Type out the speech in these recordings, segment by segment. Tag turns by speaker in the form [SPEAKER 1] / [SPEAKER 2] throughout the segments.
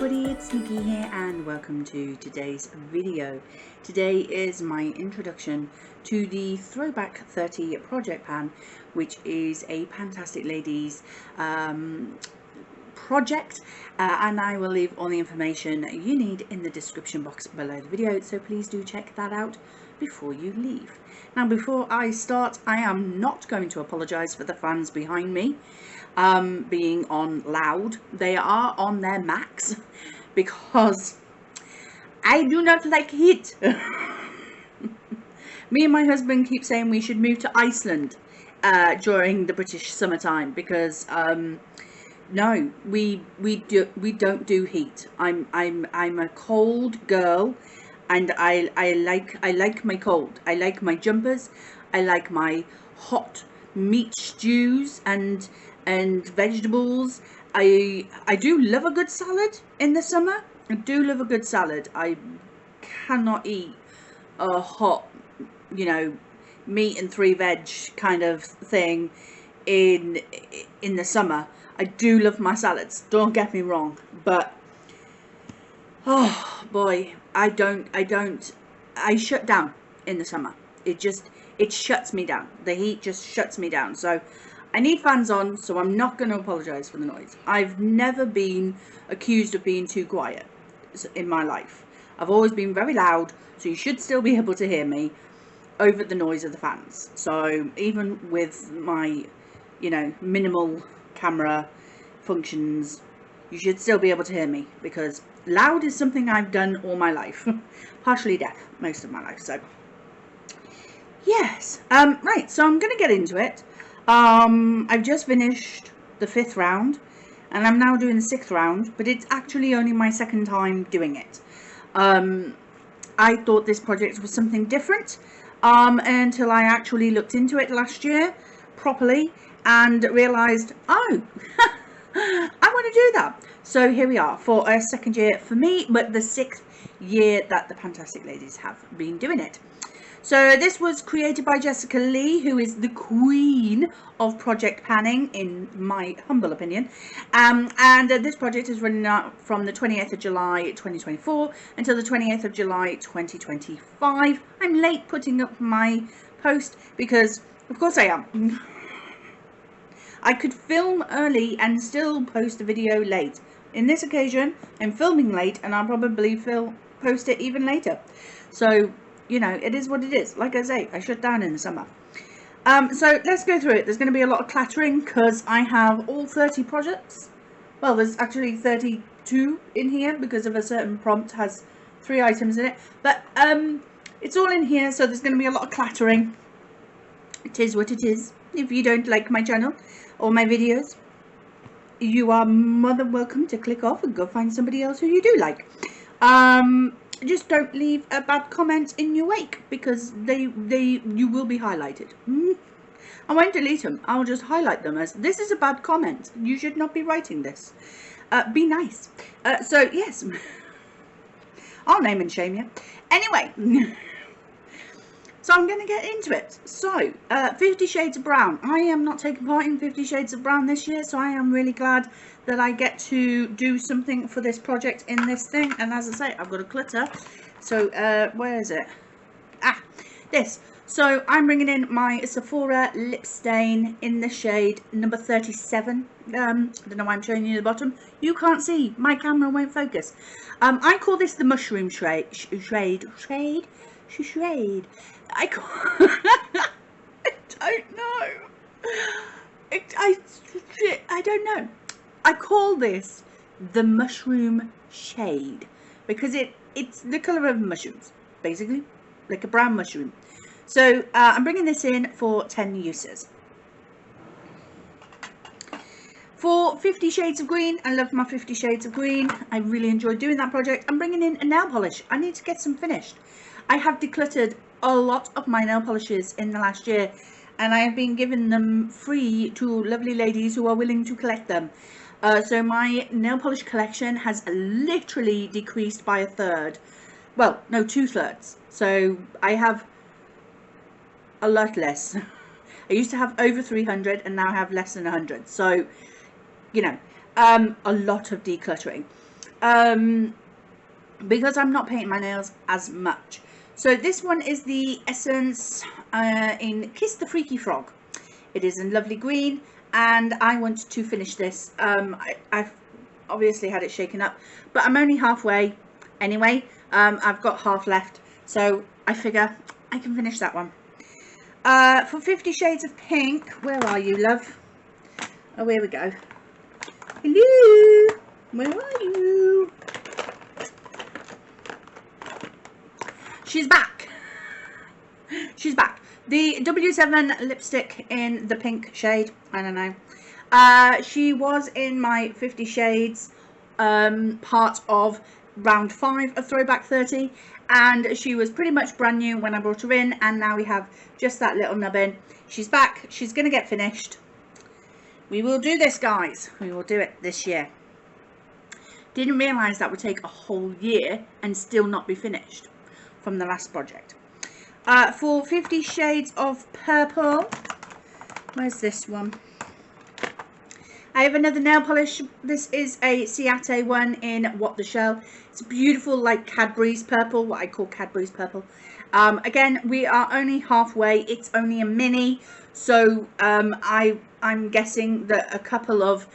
[SPEAKER 1] everybody, it's Nikki here and welcome to today's video. Today is my introduction to the Throwback 30 project pan, which is a PANtastic Ladies project, and I will leave all the information you need in the description box below the video, so please do check that out before you leave. Now, before I start, I am not going to apologise for the fans behind me being on loud. They are on their max because I do not like heat. Me and my husband keep saying we should move to Iceland during the British summertime because no, we don't do heat. I'm a cold girl, and I like my cold. I like my jumpers. I like my hot meat stews and vegetables. I do love a good salad in the summer. I do love a good salad. I cannot eat a hot, meat and 3 veg kind of thing in the summer. I do love my salads, don't get me wrong, but oh boy, I shut down in the summer. It shuts me down. The heat just shuts me down. So I need fans on, so I'm not going to apologise for the noise. I've never been accused of being too quiet in my life. I've always been very loud, so you should still be able to hear me over the noise of the fans. So even with my, minimal camera functions, you should still be able to hear me, because loud is something I've done all my life. Partially deaf most of my life, so yes. Right, so I'm going to get into it. I've just finished the 5th round and I'm now doing the 6th round, but it's actually only my 2nd time doing it. I thought this project was something different until I actually looked into it last year properly and realised, oh, I want to do that. So here we are for a 2nd year for me, but the 6th year that the PANtastic Ladies have been doing it. So this was created by Jessica Lee, who is the queen of project panning, in my humble opinion. And this project is running out from the 28th of July 2024 until the 28th of July 2025. I'm late putting up my post because, of course I am. I could film early and still post a video late. In this occasion, I'm filming late and I'll probably post it even later. So, it is what it is. Like I say, I shut down in the summer. So let's go through it. There's going to be a lot of clattering because I have all 30 projects. Well, there's actually 32 in here because of a certain prompt has 3 items in it. But it's all in here, so there's going to be a lot of clattering. It is what it is. If you don't like my channel or my videos, you are more than welcome to click off and go find somebody else who you do like. Just don't leave a bad comment in your wake, because you will be highlighted. I won't delete them. I'll just highlight them as, this is a bad comment. You should not be writing this. Be nice. So yes, I'll name and shame you. Anyway, so I'm going to get into it. So 50 Shades of Brown. I am not taking part in 50 Shades of Brown this year, so I am really glad that I get to do something for this project in this thing. And as I say, I've got a clutter. So where is it? This. So I'm bringing in my Sephora lip stain in the shade number 37. I don't know why I'm showing you the bottom. You can't see. My camera won't focus. I call this the mushroom shade. I don't know. I don't know. I call this the mushroom shade because it's the colour of mushrooms, basically, like a brown mushroom. So I'm bringing this in for 10 uses. For 50 Shades of Green, I love my 50 Shades of Green. I really enjoyed doing that project. I'm bringing in a nail polish. I need to get some finished. I have decluttered a lot of my nail polishes in the last year, and I have been giving them free to lovely ladies who are willing to collect them. So my nail polish collection has literally decreased by 1/3. Well, no, 2/3. So I have a lot less. I used to have over 300 and now I have less than 100. So, you know, a lot of decluttering. because I'm not painting my nails as much. So this one is the Essence in Kiss the Freaky Frog. It is in lovely green, and I want to finish this. I've obviously had it shaken up, but I'm only halfway anyway. I've got half left, so I figure I can finish that one. For 50 Shades of Pink, where are you, love? Oh, here we go. Hello, where are you? She's back. She's back. The W7 lipstick in the pink shade. I don't know. She was in my 50 Shades part of round 5 of Throwback 30, and she was pretty much brand new when I brought her in, and now we have just that little nubbin. She's back. She's going to get finished. We will do this, guys. We will do it this year. Didn't realise that would take a whole year and still not be finished from the last project. For 50 Shades of Purple, where's this one? I have another nail polish. This is a Ciate one in What the Shell. It's beautiful, like Cadbury's purple, what I call Cadbury's purple. Again, we are only halfway. It's only a mini, so I'm guessing that a couple of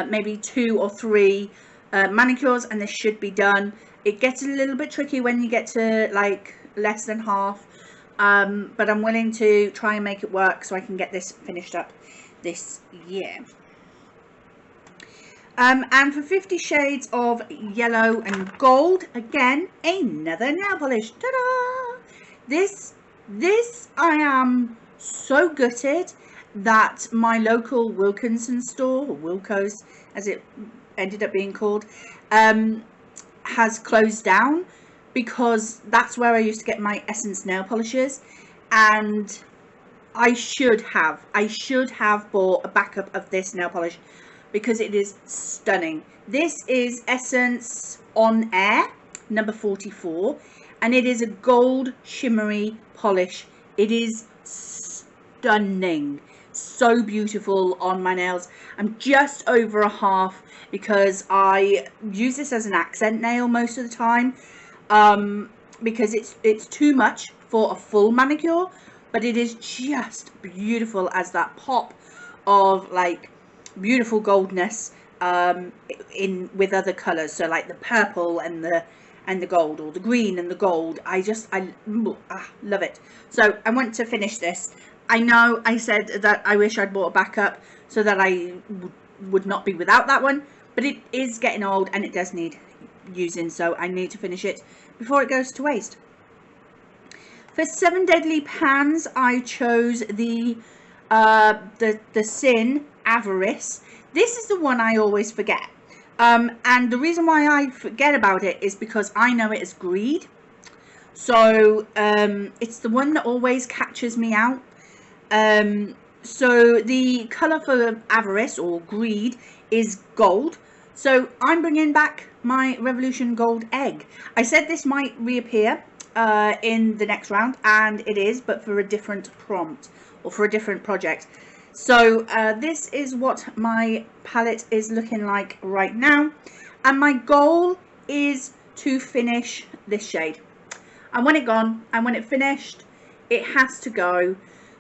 [SPEAKER 1] maybe 2 or 3 manicures and this should be done. It gets a little bit tricky when you get to like less than half, but I'm willing to try and make it work so I can get this finished up this year. And for 50 Shades of Yellow and Gold, again, another nail polish. Ta-da! This I am so gutted that my local Wilkinson store, or Wilco's as it ended up being called, has closed down, because that's where I used to get my Essence nail polishes, and I should have bought a backup of this nail polish because it is stunning. This is Essence On Air number 44, and it is a gold shimmery polish. It is stunning, so beautiful on my nails. I'm just over a half because I use this as an accent nail most of the time, because it's too much for a full manicure, but it is just beautiful as that pop of like beautiful goldness in with other colors, so like the purple and the gold, or the green and the gold. I love it. So I want to finish this. I know I said that I wish I'd bought a backup so that I would not be without that one, but it is getting old and it does need using, so I need to finish it before it goes to waste. For 7 Deadly Pans, I chose the Sin Avarice. This is the one I always forget, and the reason why I forget about it is because I know it as Greed. So it's the one that always catches me out. So the colour for Avarice or Greed is gold. So I'm bringing back my Revolution Gold Egg. I said this might reappear in the next round, and it is, but for a different prompt or for a different project. So this is what my palette is looking like right now, and my goal is to finish this shade. I want it gone. I want it finished. It has to go.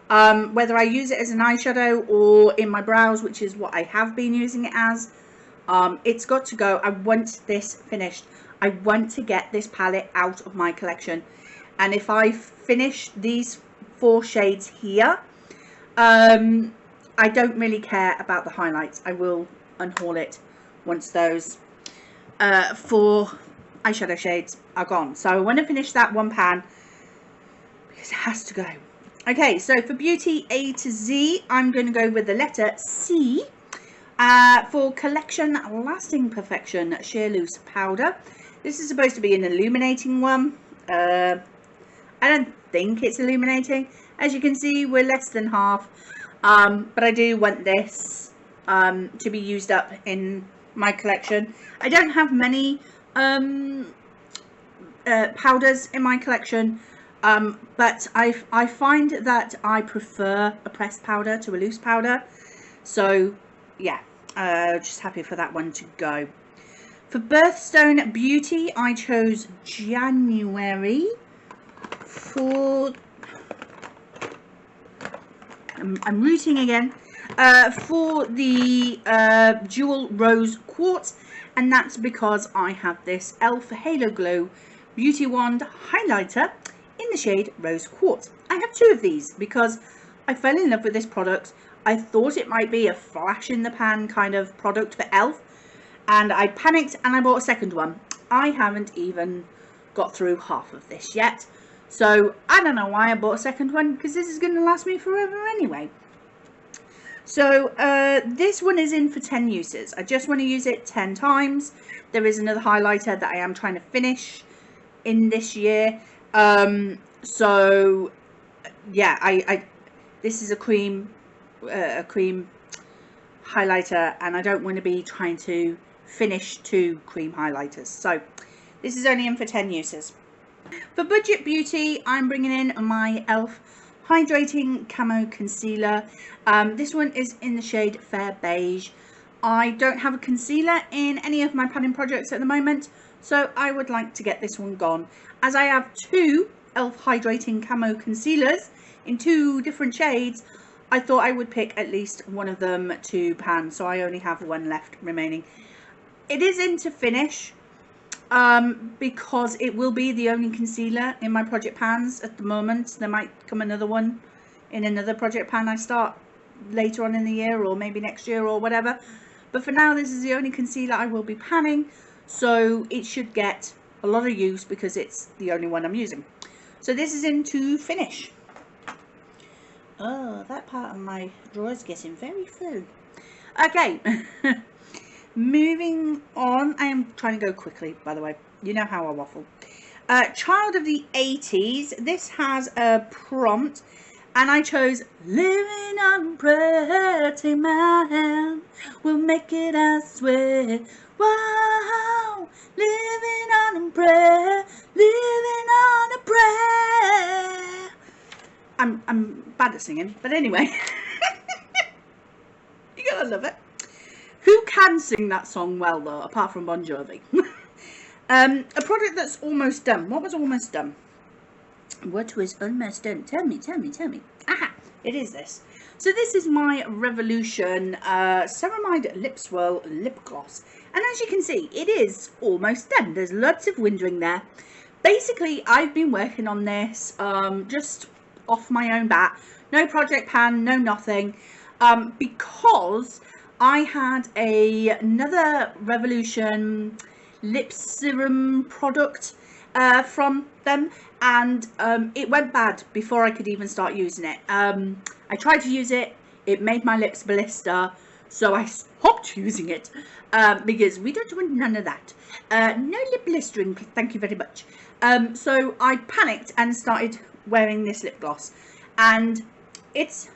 [SPEAKER 1] Whether I use it as an eyeshadow or in my brows, which is what I have been using it as, it's got to go. I want this finished. I want to get this palette out of my collection, and if I finish these 4 shades here, I don't really care about the highlights. I will unhaul it once those 4 eyeshadow shades are gone. So I want to finish that one pan because it has to go. Okay, so for Beauty A to Z, I'm going to go with the letter C. For Collection Lasting Perfection Sheer Loose Powder. This is supposed to be an illuminating one. I don't think it's illuminating. As you can see, we're less than half. But I do want this to be used up in my collection. I don't have many powders in my collection, but I find that I prefer a pressed powder to a loose powder. So yeah, just happy for that one to go. For Birthstone Beauty, I chose January. For I'm rooting again. For the Jewel Rose Quartz, and that's because I have this e.l.f. Halo Glow Beauty Wand highlighter in the shade Rose Quartz. I have 2 of these because I fell in love with this product. I thought it might be a flash in the pan kind of product for e.l.f. and I panicked and I bought a second one. I haven't even got through half of this yet, so I don't know why I bought a second one, because this is going to last me forever anyway. So this one is in for 10 uses. I just want to use it 10 times. There is another highlighter that I am trying to finish in this year. So yeah, this is a cream highlighter, and I don't want to be trying to finish 2 cream highlighters. So this is only in for 10 uses. For Budget Beauty, I'm bringing in my e.l.f. Hydrating Camo Concealer. This one is in the shade Fair Beige. I don't have a concealer in any of my padding projects at the moment, so I would like to get this one gone. As I have 2 e.l.f. Hydrating Camo Concealers in 2 different shades, I thought I would pick at least one of them to pan, so I only have 1 left remaining. It is in to finish, because it will be the only concealer in my project pans at the moment. There might come another one in another project pan I start later on in the year, or maybe next year or whatever, but for now this is the only concealer I will be panning, so it should get a lot of use because it's the only one I'm using. So this is in to finish. Oh, that part of my drawer is getting very full. Okay. Moving on, I am trying to go quickly, by the way. You know how I waffle. Child of the 80s. This has a prompt, and I chose Living on a Prayer. Take my hand, we'll make it, I swear. Wow, living on a prayer, living on a prayer. I'm bad at singing, but anyway. You gotta love it. Who can sing that song well, though, apart from Bon Jovi? A product that's almost done. What was almost done? What was almost done? Tell me. Aha! It is this. So this is my Revolution Ceramide Lip Swirl Lip Gloss. And as you can see, it is almost done. There's lots of windowing there. Basically, I've been working on this just off my own bat. No project pan, no nothing. Because I had another Revolution lip serum product from them, and it went bad before I could even start using it. I tried to use it, it made my lips blister, so I stopped using it because we don't want none of that. No lip blistering, thank you very much. So I panicked and started wearing this lip gloss, and it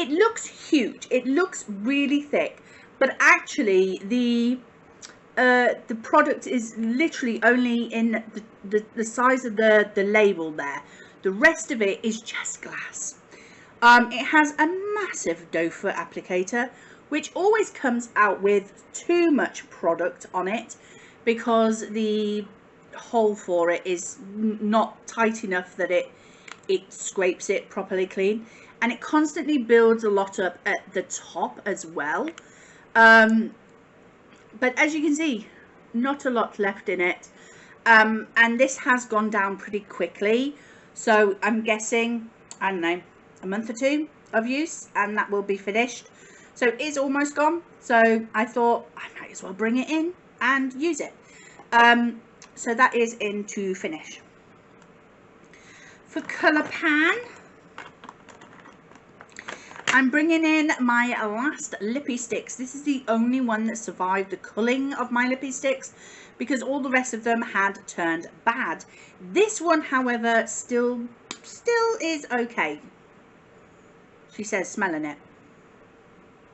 [SPEAKER 1] looks huge, it looks really thick, but actually the product is literally only in the size of the label there. The rest of it is just glass. It has a massive doe foot applicator, which always comes out with too much product on it because the hole for it is not tight enough that it scrapes it properly clean, and it constantly builds a lot up at the top as well. But as you can see, not a lot left in it, and this has gone down pretty quickly, so I'm guessing, I don't know, a month or 2 of use and that will be finished. So it is almost gone, so I thought I might as well bring it in and use it. So that is in to finish. For colour pan, I'm bringing in my last lippy sticks. This is the only one that survived the culling of my lippy sticks because all the rest of them had turned bad. This one, however, still is okay. She says smelling it.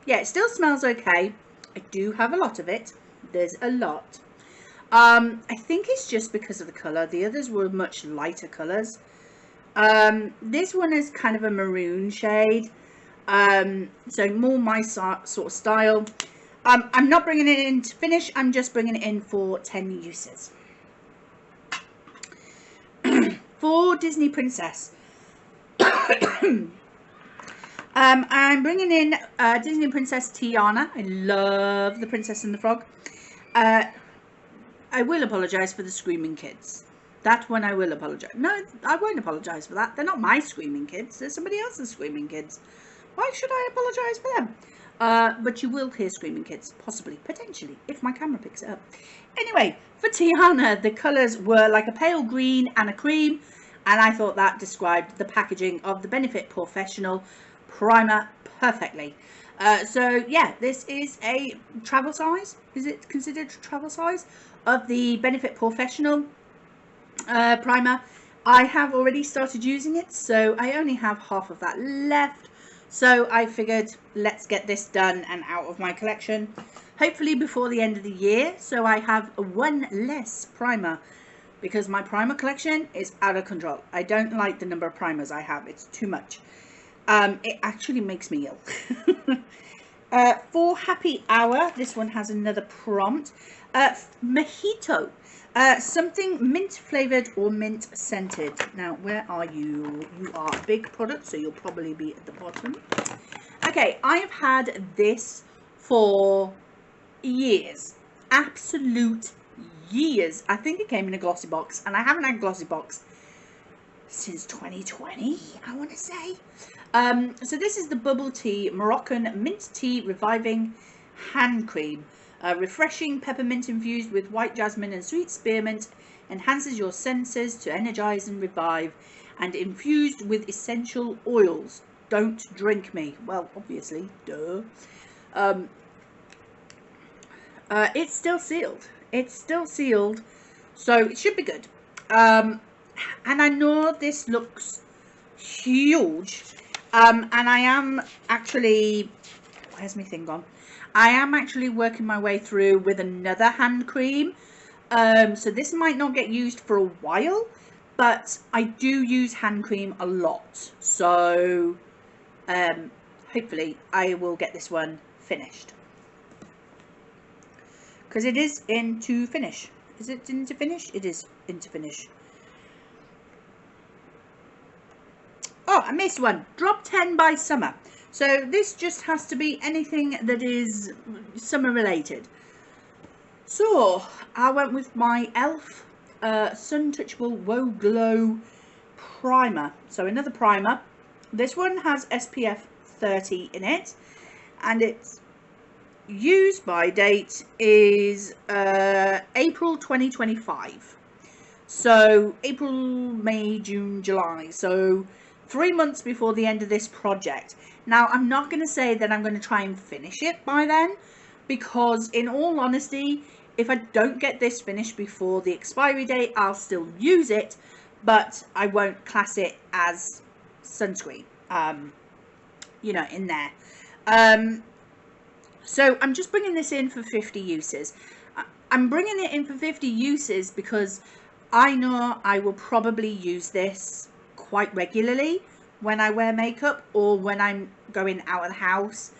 [SPEAKER 1] Yeah, it still smells okay. I do have a lot of it. There's a lot. I think it's just because of the colour. The others were much lighter colours. This one is kind of a maroon shade. So more my sort of style. I'm not bringing it in to finish. I'm just bringing it in for 10 uses. For Disney Princess, I'm bringing in Disney Princess Tiana. I love the Princess and the Frog. I will apologise for the screaming kids. That one I will apologise. No, I won't apologise for that. They're not my screaming kids. They're somebody else's screaming kids. Why should I apologise for them? But you will hear screaming kids, possibly, potentially, if my camera picks it up. Anyway, for Tiana, the colours were like a pale green and a cream, and I thought that described the packaging of the Benefit Professional primer perfectly. So yeah, this is a travel size. Is it considered travel size of the Benefit Professional primer? I have already started using it, so I only have half of that left. So I figured, let's get this done and out of my collection, hopefully before the end of the year, so I have one less primer, because my primer collection is out of control. I don't like the number of primers I have. It's too much. It actually makes me ill. For Happy Hour, this one has another prompt. Mojito. Something mint flavoured or mint scented. Now, where are you? You are a big product, so you'll probably be at the bottom. Okay, I have had this for years. Absolute years. I think it came in a glossy box, and I haven't had a glossy box since 2020, I want to say. So this is the Bubble Tea Moroccan Mint Tea Reviving Hand Cream. Refreshing peppermint infused with white jasmine and sweet spearmint, enhances your senses to energize and revive, and infused with essential oils. Don't drink me. Well, obviously, duh. It's still sealed. It's still sealed, so it should be good. And I know this looks huge, and I am actually, where's my thing gone? I am actually working my way through with another hand cream, so this might not get used for a while, but I do use hand cream a lot, so hopefully I will get this one finished, because it is into finish. Is it into finish? It is into finish. Oh, I missed one. Drop 10 by summer. So this just has to be anything that is summer related. So I went with my e.l.f. Sun Touchable Wow Glow primer. So another primer. This one has SPF 30 in it, and its use by date is April 2025. So April, May, June, July. So 3 months before the end of this project. Now, I'm not going to say that I'm going to try and finish it by then, because in all honesty, if I don't get this finished before the expiry date, I'll still use it, but I won't class it as sunscreen, you know, in there. So I'm just bringing this in for 50 uses. I'm bringing it in for 50 uses because I know I will probably use this quite regularly when I wear makeup, or when I'm going out of the house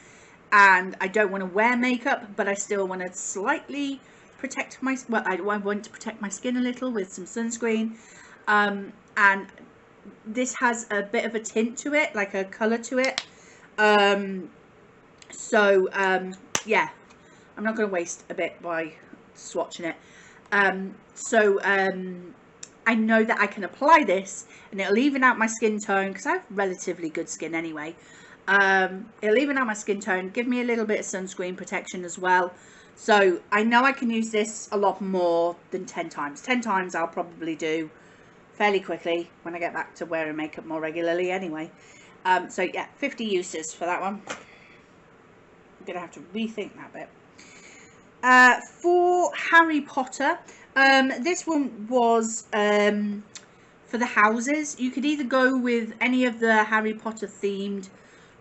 [SPEAKER 1] and I don't want to wear makeup, but I still want to slightly protect my, well, I want to protect my skin a little with some sunscreen, and this has a bit of a tint to it, like a colour to it, so yeah, I'm not going to waste a bit by swatching it. I know that I can apply this and it'll even out my skin tone, because I have relatively good skin anyway. It'll even out my skin tone, give me a little bit of sunscreen protection as well. So I know I can use this a lot more than 10 times. 10 times I'll probably do fairly quickly when I get back to wearing makeup more regularly anyway. So yeah, 50 uses for that one. I'm going to have to rethink that bit. For Harry Potter, this one was for the houses. You could either go with any of the Harry Potter themed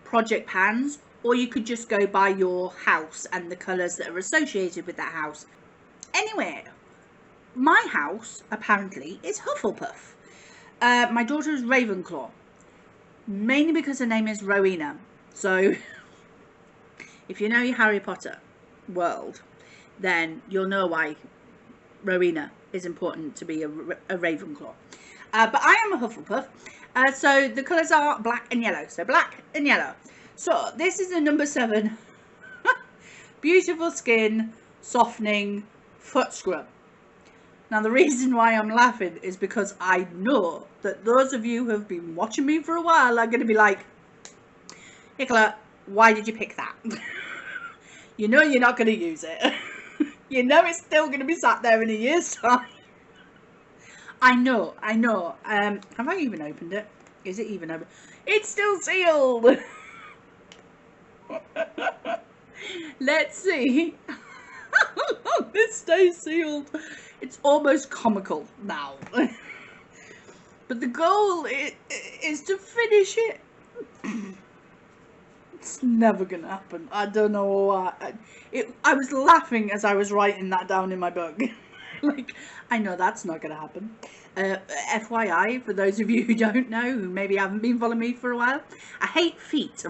[SPEAKER 1] project pans, or you could just go by your house and the colours that are associated with that house. Anyway, my house apparently is Hufflepuff. My daughter is Ravenclaw, mainly because her name is Rowena. So if you know your Harry Potter, world, then you'll know why Rowena is important to be a Ravenclaw. But I am a Hufflepuff. So the colours are black and yellow. So black and yellow. So this is a number 7. Beautiful skin, softening, foot scrub. Now the reason why I'm laughing is because I know that those of you who have been watching me for a while are going to be like, Nicola, why did you pick that? You know you're not going to use it. You know it's still going to be sat there in a year's time. I know. Have I even opened it? Is it even open? It's still sealed. Let's see how long this stays sealed. It's almost comical now. But the goal is to finish it. It's never gonna happen. I don't know why. I was laughing as I was writing that down in my book. Like, I know that's not gonna happen. FYI, for those of you who don't know, who maybe haven't been following me for a while, I hate feet.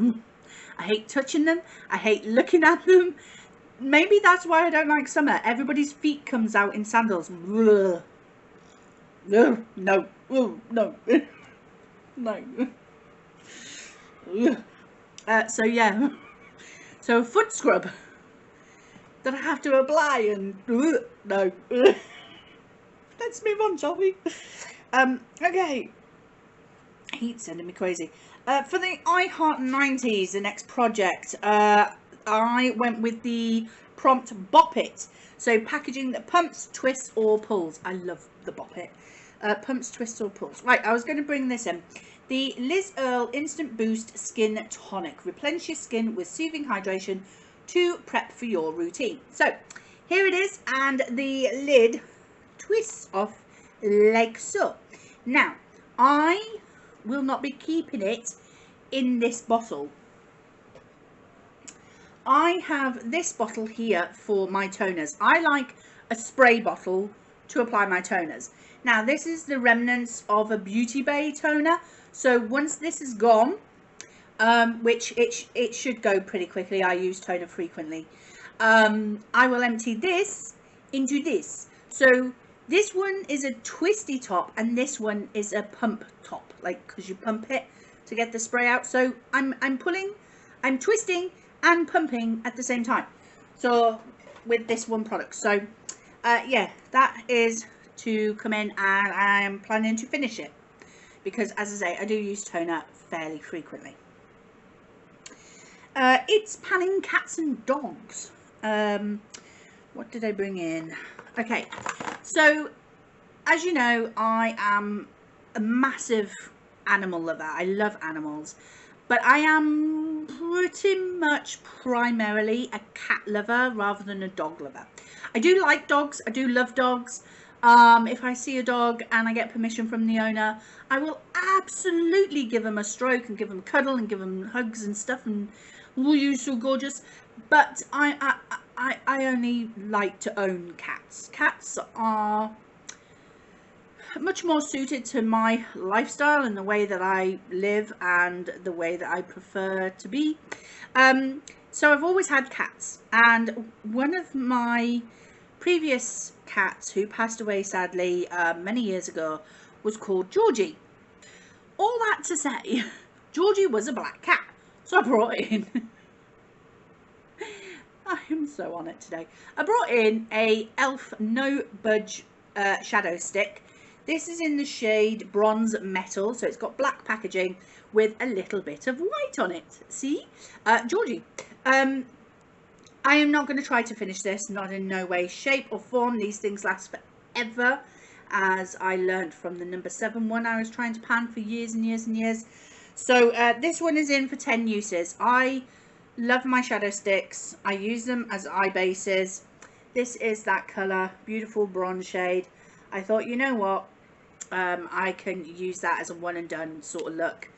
[SPEAKER 1] I hate touching them. I hate looking at them. Maybe that's why I don't like summer. Everybody's feet comes out in sandals. Ugh. No. No. No. So yeah. So a foot scrub that I have to apply and no. Let's move on, shall we? Okay. Heat's sending me crazy. For the I Heart 90s, the next project, I went with the prompt Bop It. So packaging that pumps, twists or pulls. I love the Bop It. Pumps, twists or pulls. Right, I was going to bring this in. The Liz Earle Instant Boost Skin Tonic. Replenish your skin with soothing hydration to prep for your routine. So here it is, and the lid twists off like so. Now, I will not be keeping it in this bottle. I have this bottle here for my toners. I like a spray bottle to apply my toners. Now, this is the remnants of a Beauty Bay toner. So once this is gone, which it should go pretty quickly, I use toner frequently, I will empty this into this. So this one is a twisty top and this one is a pump top, like, because you pump it to get the spray out. So I'm twisting and pumping at the same time, so with this one product. So yeah, that is to come in, and I'm planning to finish it because, as I say, I do use toner fairly frequently. It's panning cats and dogs. What did I bring in? Okay, so as you know, I am a massive animal lover. I love animals, but I am pretty much primarily a cat lover rather than a dog lover. I do like dogs. I do love dogs. If I see a dog and I get permission from the owner, I will absolutely give him a stroke and give him a cuddle and give him hugs and stuff, and oh, you're so gorgeous. But I only like to own cats. Cats are much more suited to my lifestyle and the way that I live and the way that I prefer to be. So I've always had cats, and one of my previous cats, who passed away sadly many years ago, was called Georgie. All that to say, Georgie was a black cat, so I brought in I am so on it today. I brought in a Elf No Budge shadow stick. This is in the shade Bronze Metal, so it's got black packaging with a little bit of white on it. See? Georgie. I am not going to try to finish this, not in no way, shape or form. These things last forever, as I learned from the number 7 one I was trying to pan for years and years and years. So this one is in for 10 uses. I love my shadow sticks. I use them as eye bases. This is that colour, beautiful bronze shade. I thought, you know what, I can use that as a one and done sort of look.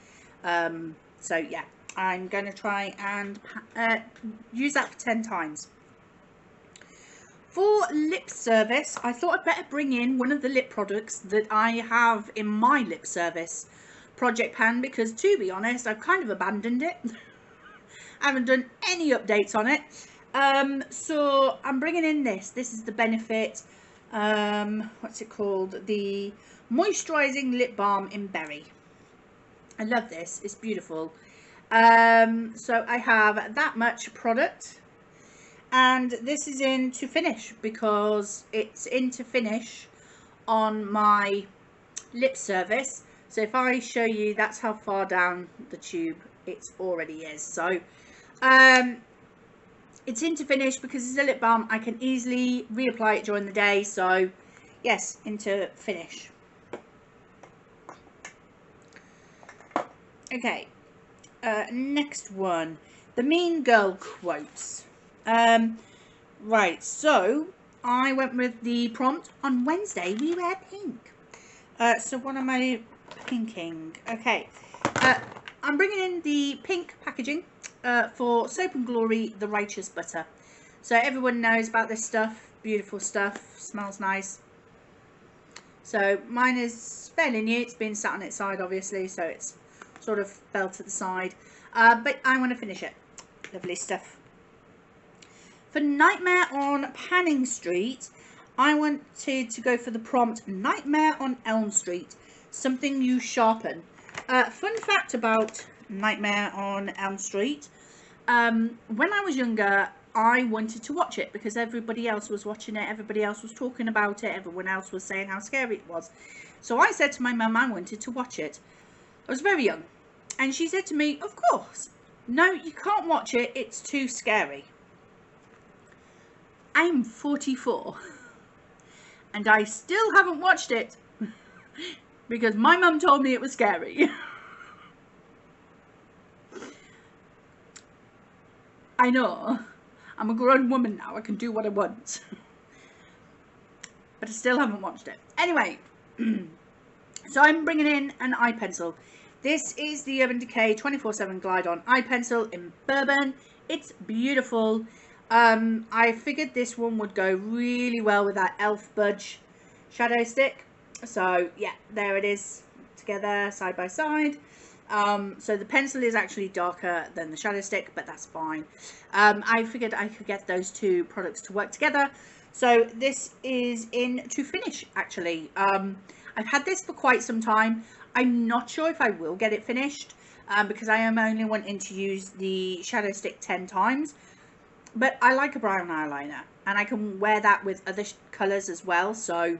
[SPEAKER 1] So yeah, I'm going to try and use that for 10 times. For lip service, I thought I'd better bring in one of the lip products that I have in my lip service project pan, because to be honest, I've kind of abandoned it. I haven't done any updates on it. So I'm bringing in this is the Benefit, what's it called, the moisturizing lip balm in berry. I love this, it's beautiful. So I have that much product, and this is in to finish because it's in to finish on my lip service. So if I show you, that's how far down the tube it already is. So it's in to finish because it's a lip balm. I can easily reapply it during the day. So yes, into finish. Okay, next one, the Mean Girl quotes. Right, so I went with the prompt on Wednesday we wear pink. So what am I pinking? Okay, I'm bringing in the pink packaging for Soap and Glory the Righteous Butter. So everyone knows about this stuff, beautiful stuff, smells nice. So mine is fairly new, it's been sat on its side obviously, so it's sort of fell to the side, but I want to finish it. Lovely stuff. For Nightmare on Panning Street, I wanted to go for the prompt Nightmare on Elm Street, something you sharpen. Fun fact about Nightmare on Elm Street, when I was younger I wanted to watch it because everybody else was watching it, everybody else was talking about it, everyone else was saying how scary it was. So I said to my mum I wanted to watch it. I was very young, and she said to me, of course, no, you can't watch it, it's too scary. I'm 44 and I still haven't watched it because my mum told me it was scary. I know, I'm a grown woman now, I can do what I want, but I still haven't watched it. Anyway, so I'm bringing in an eye pencil. This is the Urban Decay 24/7 Glide On eye pencil in Bourbon. It's beautiful. I figured this one would go really well with that Elf Budge shadow stick. So yeah, there it is together side by side. So the pencil is actually darker than the shadow stick, but that's fine. I figured I could get those two products to work together. So this is in to finish actually. I've had this for quite some time. I'm not sure if I will get it finished because I am only wanting to use the shadow stick 10 times. But I like a brown eyeliner and I can wear that with other colours as well. So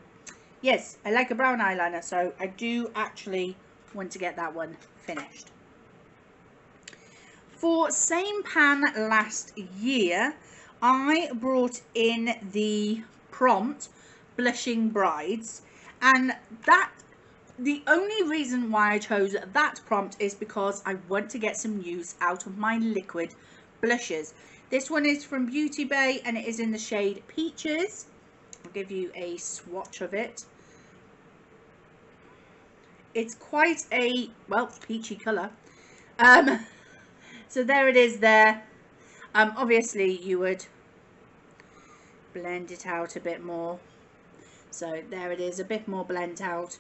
[SPEAKER 1] yes, I like a brown eyeliner. So I do actually want to get that one finished. For Same Pan last year, I brought in the prompt Blushing Brides, and the only reason why I chose that prompt is because I want to get some use out of my liquid blushes. This one is from Beauty Bay and it is in the shade Peaches. I'll give you a swatch of it. It's quite a, well, peachy colour. So there it is there. Obviously you would blend it out a bit more. So there it is, a bit more blend out.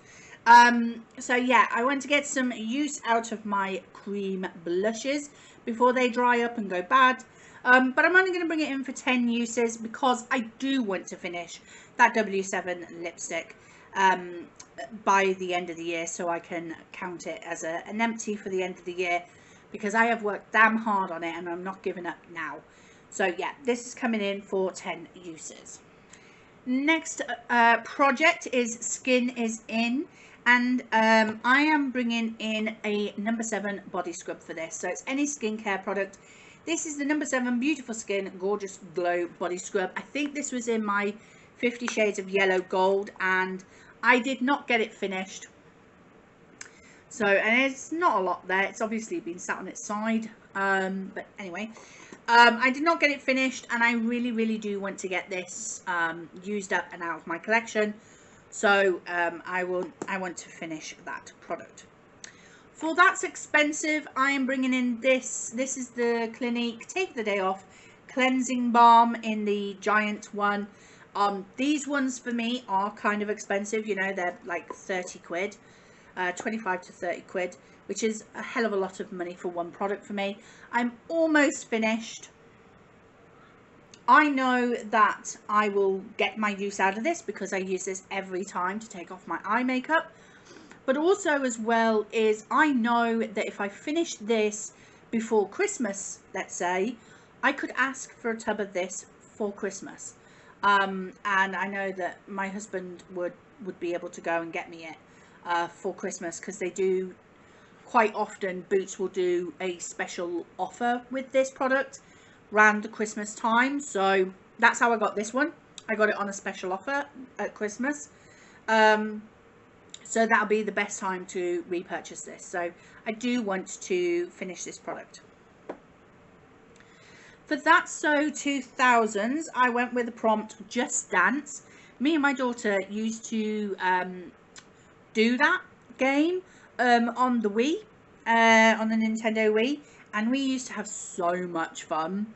[SPEAKER 1] So yeah, I want to get some use out of my cream blushes before they dry up and go bad. But I'm only going to bring it in for 10 uses because I do want to finish that W7 lipstick by the end of the year, so I can count it as an empty for the end of the year, because I have worked damn hard on it and I'm not giving up now. So yeah, this is coming in for 10 uses. Next project is Skin is In, and I am bringing in a number 7 body scrub for this. So it's any skincare product. This is the number 7 Beautiful Skin Gorgeous Glow body scrub. I think this was in my 50 Shades of Yellow Gold and I did not get it finished. So, and it's not a lot there, it's obviously been sat on its side, but anyway, I did not get it finished and I really do want to get this used up and out of my collection. So I want to finish that product. For That's Expensive, I am bringing in this is the Clinique Take the Day Off cleansing balm in the giant one. These ones for me are kind of expensive, you know, they're like 30 quid. 25 to 30 quid, which is a hell of a lot of money for one product for me. I'm almost finished. I know that I will get my use out of this because I use this every time to take off my eye makeup. But also as well is I know that if I finish this before Christmas, let's say, I could ask for a tub of this for Christmas. And I know that my husband would be able to go and get me it for Christmas, because they do quite often, Boots will do a special offer with this product around the Christmas time. So that's how I got this one. I got it on a special offer at Christmas. So that'll be the best time to repurchase this. So I do want to finish this product. For That's So 2000s, I went with the prompt Just Dance. Me and my daughter used to do that game on the Wii, on the Nintendo Wii, and we used to have so much fun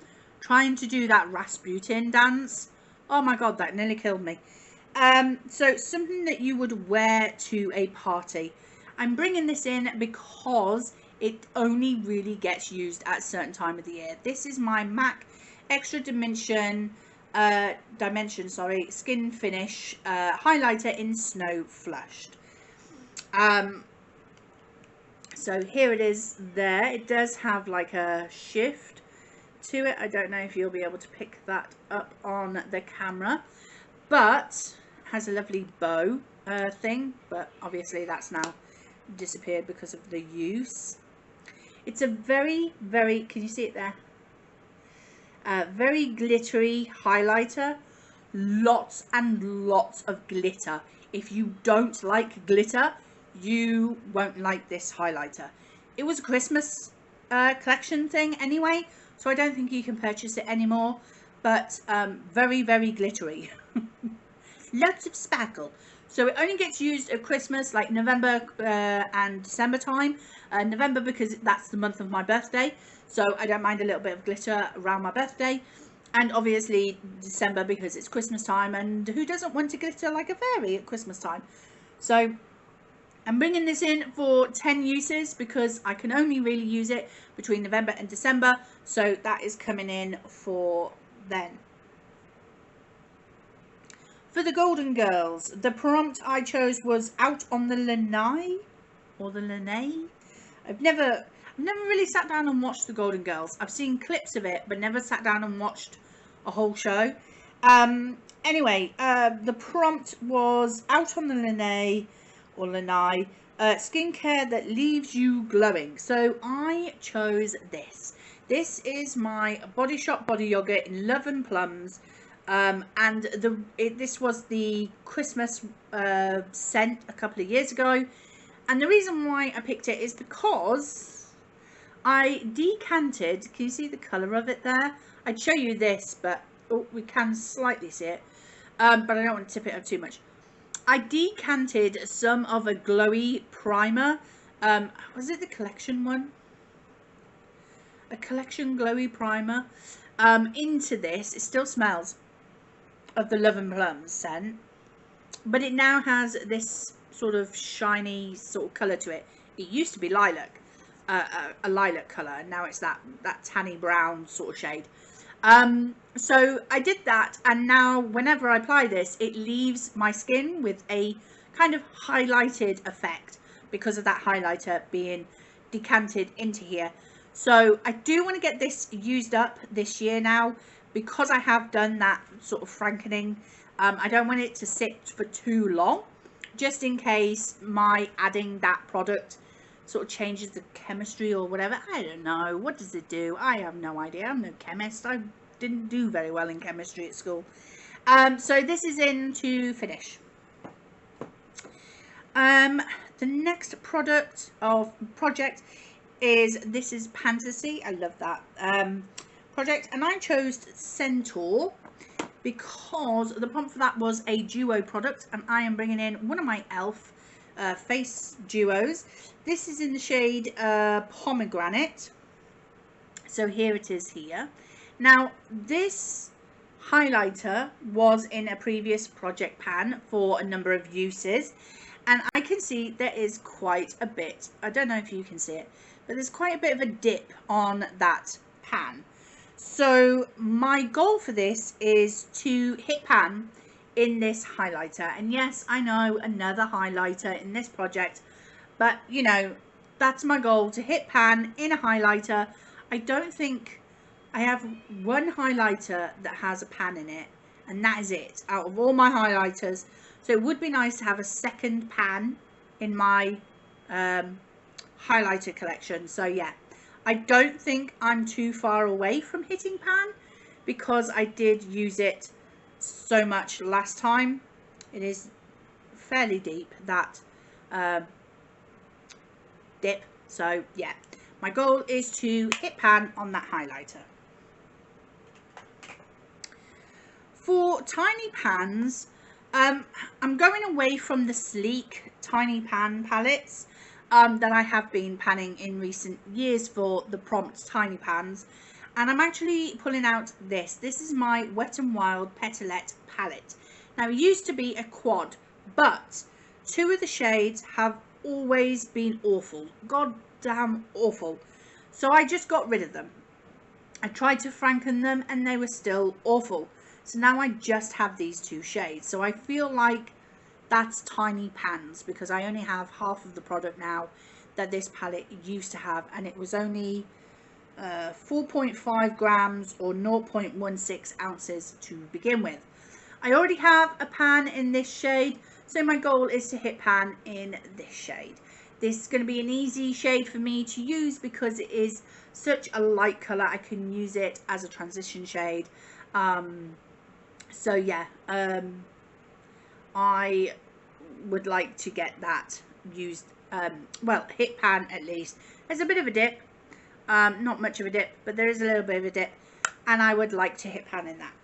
[SPEAKER 1] trying to do that Rasputin dance. Oh my god, that nearly killed me. So something that you would wear to a party. I'm bringing this in because it only really gets used at a certain time of the year. This is my MAC Extra Dimension Skin Finish highlighter in Snow Flushed. So here it is there. It does have like a shift to it. I don't know if you'll be able to pick that up on the camera, but has a lovely bow thing, but obviously that's now disappeared because of the use. It's a very, can you see it there? Very glittery highlighter. Lots and lots of glitter. If you don't like glitter, you won't like this highlighter. It was a Christmas collection thing anyway, so I don't think you can purchase it anymore, but very, very glittery. Lots of sparkle. So it only gets used at Christmas, like November and December time. November because that's the month of my birthday, so I don't mind a little bit of glitter around my birthday. And obviously December because it's Christmas time, and who doesn't want to glitter like a fairy at Christmas time? So I'm bringing this in for 10 uses because I can only really use it between November and December. So that is coming in for then. For the Golden Girls, the prompt I chose was Out on the Lanai, or the Lanai. I've never really sat down and watched the Golden Girls. I've seen clips of it, but never sat down and watched a whole show. Anyway, the prompt was Out on the Lanai, or Lanai, skincare that leaves you glowing. So I chose this. This is my Body Shop Body Yogurt in Love and Plums. And this was the Christmas scent a couple of years ago. And the reason why I picked it is because I decanted, can you see the colour of it there? I'd show you this, but we can slightly see it, but I don't want to tip it up too much. I decanted some of a glowy primer, was it the collection one? A collection glowy primer, into this. It still smells of the Love and Plums scent, but it now has this sort of shiny sort of colour to it. It used to be lilac, a lilac colour, and now it's that tanny brown sort of shade. So I did that, and now whenever I apply this, it leaves my skin with a kind of highlighted effect because of that highlighter being decanted into here. So I do want to get this used up this year now, because I have done that sort of frankening. I don't want it to sit for too long, just in case my adding that product sort of changes the chemistry or whatever. I don't know. What does it do? I have no idea. I'm no chemist. I didn't do very well in chemistry at school. So this is in to finish. The next project is, this is PANtastic. I love that project, and I chose Centaur because the prompt for that was a duo product, and I am bringing in one of my e.l.f. face duos. This is in the shade Pomegranate. So here it is here. Now this highlighter was in a previous project pan for a number of uses, and I can see there is quite a bit, I don't know if you can see it, but there's quite a bit of a dip on that pan. So my goal for this is to hit pan in this highlighter. And yes, I know, another highlighter in this project, but you know, that's my goal, to hit pan in a highlighter. I don't think I have one highlighter that has a pan in it, and that is it out of all my highlighters. So it would be nice to have a second pan in my highlighter collection. So yeah, I don't think I'm too far away from hitting pan, because I did use it so much last time. It is fairly deep, that dip. So yeah, my goal is to hit pan on that highlighter. For tiny pans, I'm going away from the sleek tiny pan palettes that I have been panning in recent years for the prompt tiny pans, and I'm actually pulling out this. This is my Wet n Wild Petalette palette. Now, it used to be a quad, but two of the shades have always been awful, goddamn awful, so I just got rid of them. I tried to franken them and they were still awful, so now I just have these two shades. So I feel like that's tiny pans, because I only have half of the product now that this palette used to have, and it was only 4.5 grams or 0.16 ounces to begin with. I already have a pan in this shade, so my goal is to hit pan in this shade. This is going to be an easy shade for me to use because it is such a light colour. I can use it as a transition shade. So yeah, I would like to get that used, well, hit pan at least. There's a bit of a dip, not much of a dip, but there is a little bit of a dip, and I would like to hit pan in that.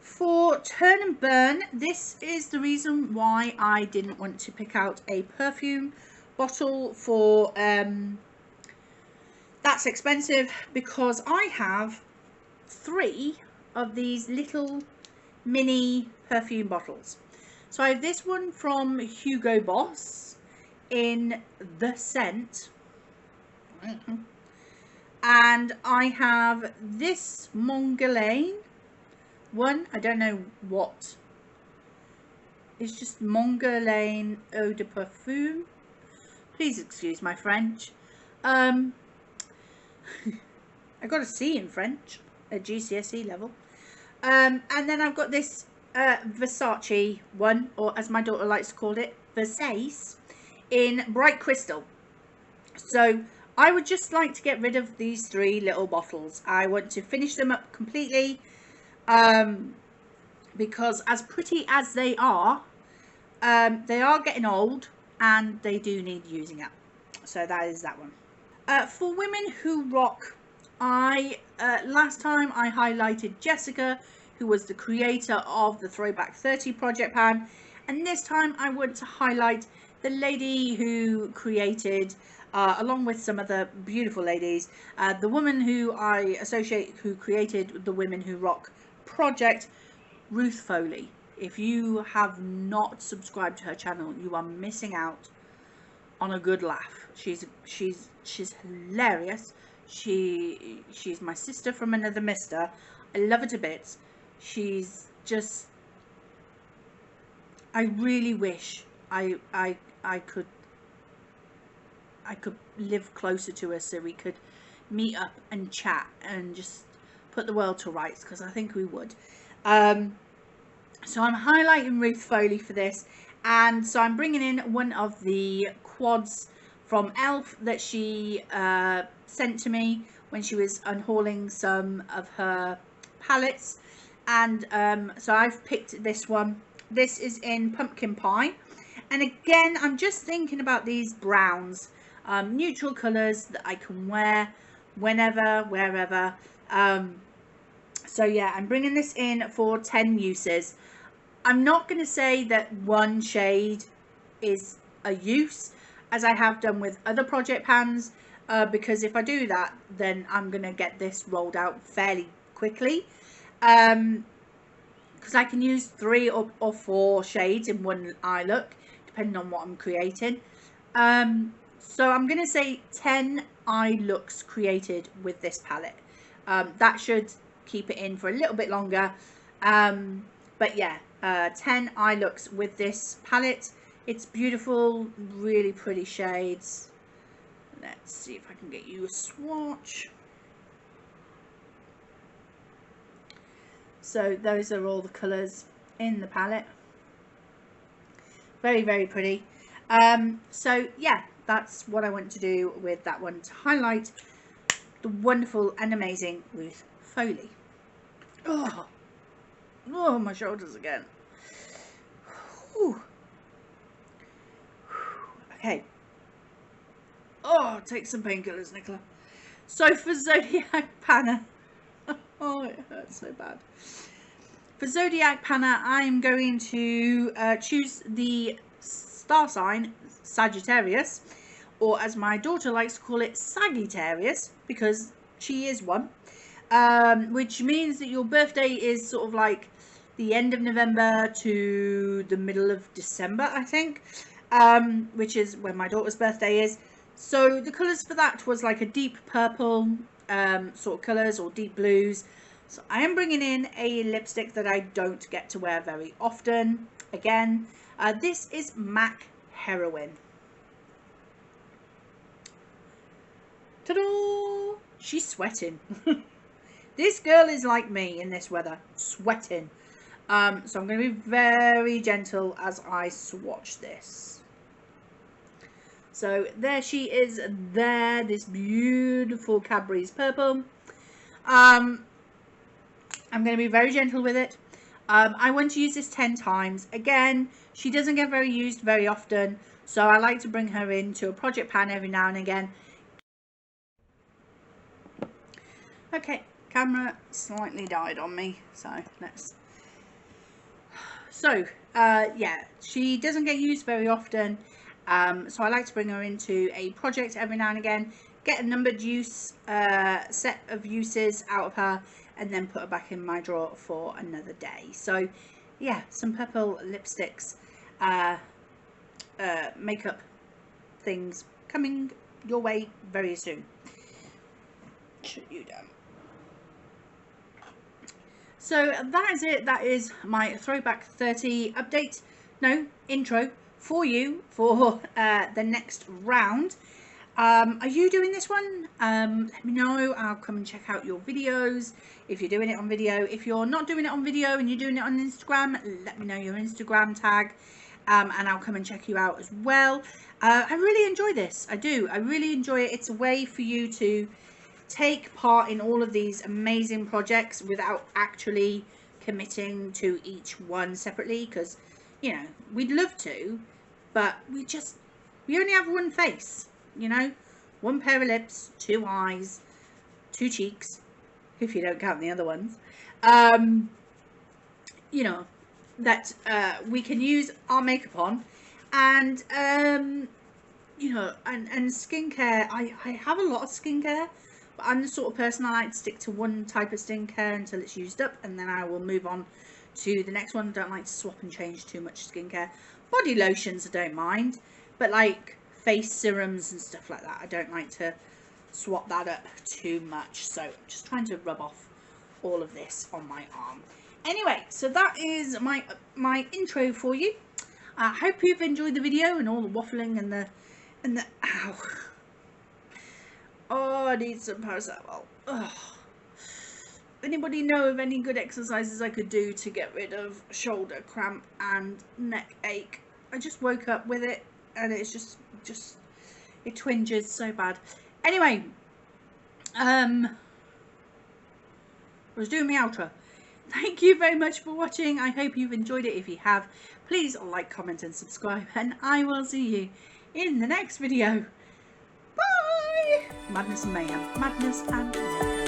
[SPEAKER 1] For Turn and Burn, this is the reason why I didn't want to pick out a perfume bottle for that's expensive, because I have 3 of these little mini perfume bottles. So I have this one from Hugo Boss in the scent, and I have this Mongolane one. I don't know what, it's just Mongolane eau de parfum. Please excuse my French. I got a C in French at GCSE level. And then I've got this Versace one, or as my daughter likes to call it, Versace, in Bright Crystal. So I would just like to get rid of these 3 little bottles. I want to finish them up completely, because as pretty as they are getting old and they do need using up. So that is that one. For Women Who Rock, last time I highlighted Jessica, who was the creator of the Throwback 30 project pan, and this time I want to highlight the lady who created, along with some other beautiful ladies, the woman who I associate, who created the Women Who Rock project, Ruth Foley. If you have not subscribed to her channel, you are missing out on a good laugh. She's hilarious. She's my sister from another mister. I love her to bits. She's just, I really wish I could live closer to her so we could meet up and chat and just put the world to rights, because I think we would. So I'm highlighting Ruth Foley for this, and so I'm bringing in one of the quads from e.l.f. that she sent to me when she was unhauling some of her palettes, and so I've picked this one. This is in Pumpkin Pie, and again I'm just thinking about these browns, neutral colours that I can wear whenever, wherever. So yeah, I'm bringing this in for 10 uses. I'm not going to say that one shade is a use, as I have done with other project pans, because if I do that, then I'm going to get this rolled out fairly quickly, because I can use 3 or 4 shades in one eye look, depending on what I'm creating. So I'm going to say 10 eye looks created with this palette. That should keep it in for a little bit longer. But yeah, 10 eye looks with this palette. It's beautiful, really pretty shades. Let's see if I can get you a swatch. So those are all the colours in the palette. Very, very pretty. So yeah, that's what I want to do with that one, to highlight the wonderful and amazing Ruth Foley. Oh, my shoulders again. Whew. Okay. Oh, take some painkillers, Nicola. So for Zodiac Panna, oh, it hurts so bad. For Zodiac Panna, I'm going to choose the star sign Sagittarius, or as my daughter likes to call it, Sagittarius, because she is one, which means that your birthday is sort of like the end of November to the middle of December, I think, which is when my daughter's birthday is. So the colours for that was like a deep purple sort of colours, or deep blues. So I am bringing in a lipstick that I don't get to wear very often. Again, this is MAC Heroine. Ta-da! She's sweating. This girl is like me in this weather, sweating. So I'm going to be very gentle as I swatch this. So there she is there, this beautiful Cadbury's purple. I'm going to be very gentle with it. I want to use this 10 times. Again, she doesn't get very used very often, so I like to bring her into a project pan every now and again. Okay, camera slightly died on me, so let's... So, yeah, she doesn't get used very often, so I like to bring her into a project every now and again, get a numbered use, set of uses out of her, and then put her back in my drawer for another day. So yeah, some purple lipsticks, makeup things coming your way very soon. Shut you down. So that is it. That is my Throwback 30 update, no, intro for you for the next round. Are you doing this one? Let me know. I'll come and check out your videos if you're doing it on video. If you're not doing it on video and you're doing it on Instagram, let me know your Instagram tag, and I'll come and check you out as well. I really enjoy this. I do. I really enjoy it. It's a way for you to take part in all of these amazing projects without actually committing to each one separately, because, you know, we'd love to, but we only have one face. You know, one pair of lips, 2 eyes, 2 cheeks, if you don't count the other ones. You know, that we can use our makeup on, and you know, and skincare. I have a lot of skincare, but I'm the sort of person I like to stick to one type of skincare until it's used up, and then I will move on to the next one. I don't like to swap and change too much skincare. Body lotions I don't mind, but like face serums and stuff like that, I don't like to swap that up too much. So I'm just trying to rub off all of this on my arm. Anyway, so that is my intro for you. I hope you've enjoyed the video and all the waffling and the ow. Oh, I need some paracetamol. Anybody know of any good exercises I could do to get rid of shoulder cramp and neck ache? I just woke up with it, and it's just it twinges so bad. Anyway, I was doing my outro. Thank you very much for watching. I hope you've enjoyed it. If you have, please like, comment and subscribe, and I will see you in the next video. Bye. Madness and mayhem. Madness and mayhem.